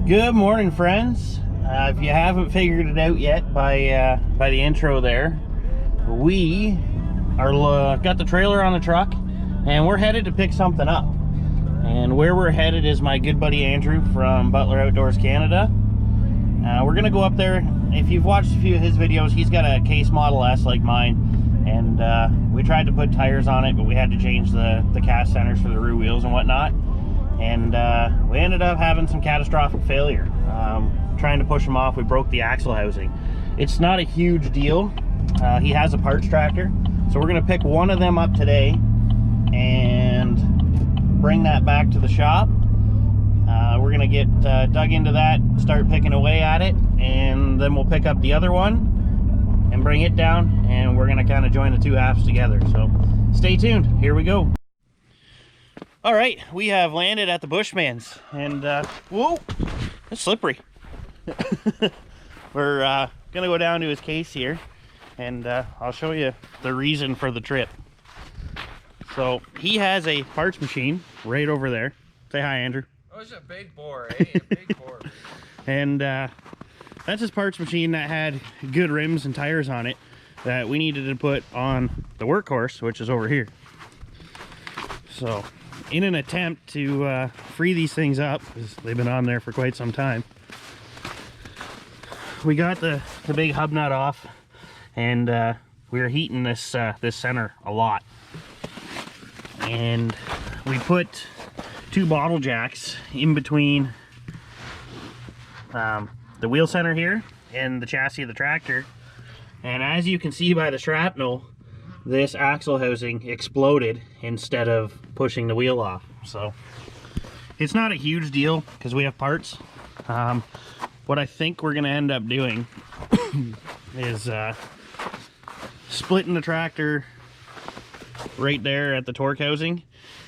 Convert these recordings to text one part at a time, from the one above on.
Good morning, friends. If you haven't figured it out yet by the intro there, we are got the trailer on the truck and we're headed to pick something up. And where we're headed is my good buddy Andrew from Butler Outdoors Canada. We're gonna go up there. If you've watched a few of his videos, he's got a Case Model S like mine, and we tried to put tires on it, but we had to change the cast centers for the rear wheels and whatnot. And we ended up having some catastrophic failure. Trying to push him off, we broke the axle housing. It's not a huge deal. He has a parts tractor, so we're gonna pick one of them up today and bring that back to the shop. We're gonna get dug into that, start picking away at it, and then we'll pick up the other one and bring it down, and we're gonna kind of join the two halves together. So stay tuned, here we go. All right, we have landed at the Bushman's, and whoa, it's slippery. We're gonna go down to his case here, and I'll show you the reason for the trip. So he has a parts machine right over there. Say hi, Andrew. Oh, it's a big bore, eh? A big bore. And that's his parts machine that had good rims and tires on it that we needed to put on the workhorse, which is over here. So in an attempt to free these things up, because they've been on there for quite some time, we got the big hub nut off, and we were heating this this center a lot, and we put two bottle jacks in between the wheel center here and the chassis of the tractor, and as you can see by the shrapnel, this axle housing exploded instead of pushing the wheel off. So it's not a huge deal because we have parts. What I think we're gonna end up doing is splitting the tractor right there at the torque housing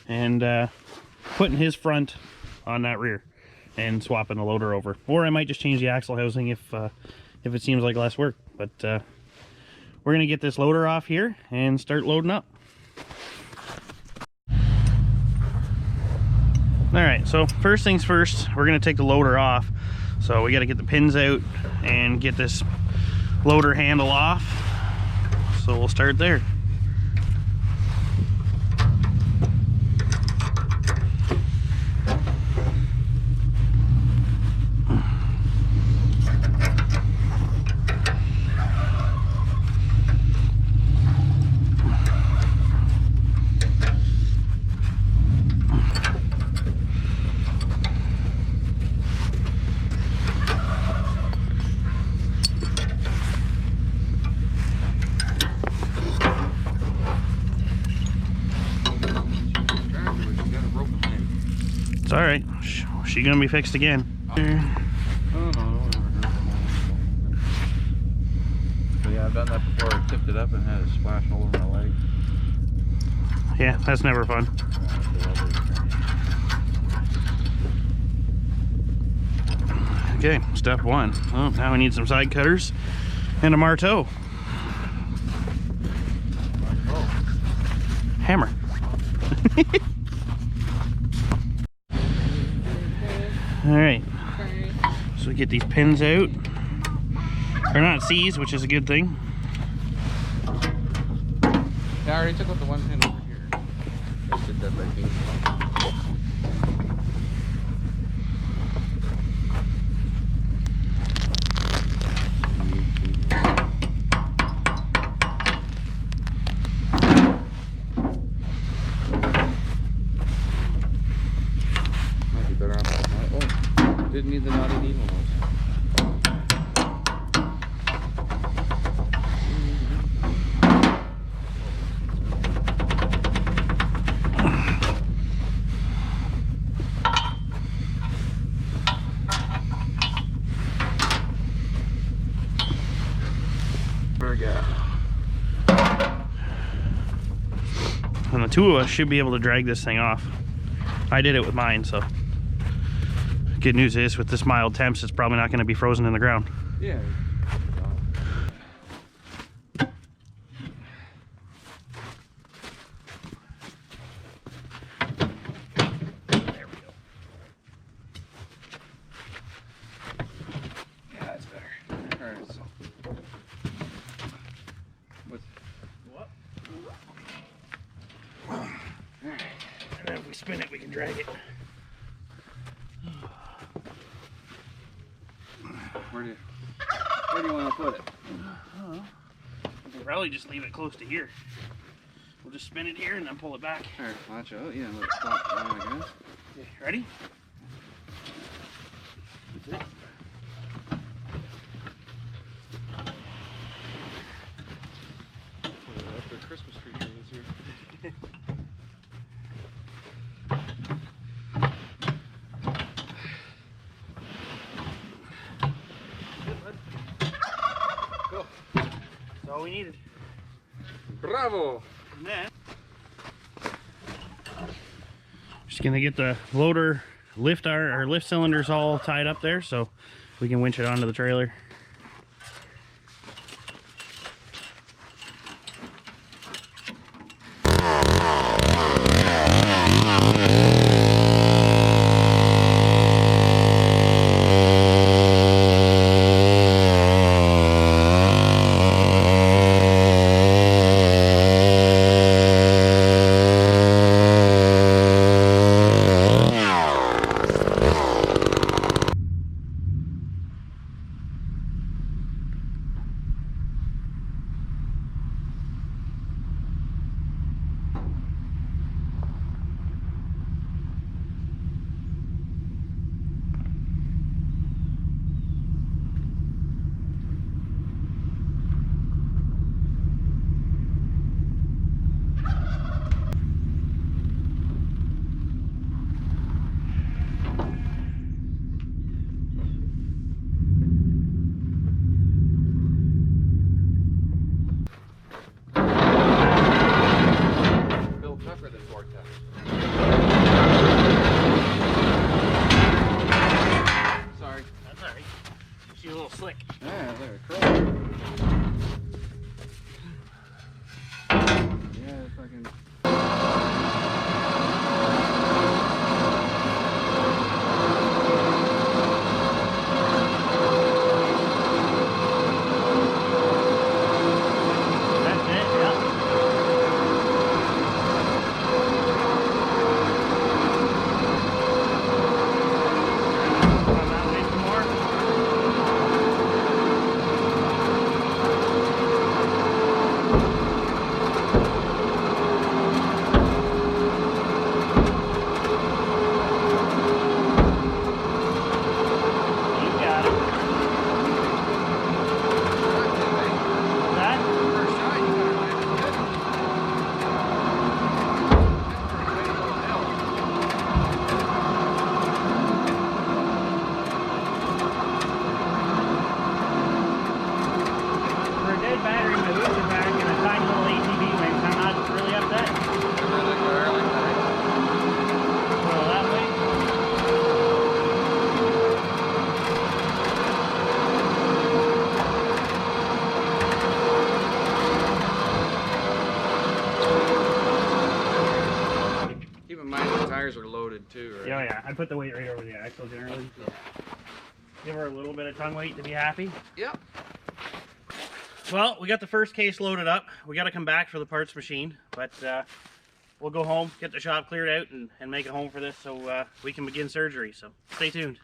and putting his front on that rear and swapping the loader over. Or I might just change the axle housing if it seems like less work. But we're gonna get this loader off here and start loading up. All right, so first things first, we're gonna take the loader off. So we gotta get the pins out and get this loader handle off. So we'll start there. All right, she gonna be fixed again. Oh, no, so yeah, I've done that before. I tipped it up and had it splash all over my leg. Yeah, that's never fun. Okay, step one. Oh, now we need some side cutters and a marteau. Hammer. All right, so we get these pins out. They're not C's, which is a good thing. Yeah, I already took out the one pin over here. I did that by being didn't need the knotty needle nose. Very good. And the two of us should be able to drag this thing off. I did it with mine, so. Good news is, with this mild temps, it's probably not going to be frozen in the ground. Yeah. can spin it, we can drag it. Where do you want to put it? We'll probably just leave it close to here. We'll just spin it here and then pull it back. Alright, watch out. Yeah, let it flop down, I guess. Okay, ready? That's it. After Christmas tree tree this year. Cool. That's all we needed. Bravo! And then, just gonna get the loader lift our lift cylinders all tied up there so we can winch it onto the trailer. Slick. Yeah, there, curl. Yeah, fucking. That's it, yeah. Battery, my wheels are back, and a tiny little ATV wing, so I'm not really upset. Well, that way. Keep in mind the tires are loaded too, right? Yeah, I put the weight right over the axle generally. So. Give her a little bit of tongue weight to be happy. Yep. Well, we got the first case loaded up. We got to come back for the parts machine, but we'll go home, get the shop cleared out, and make a home for this so we can begin surgery. So stay tuned.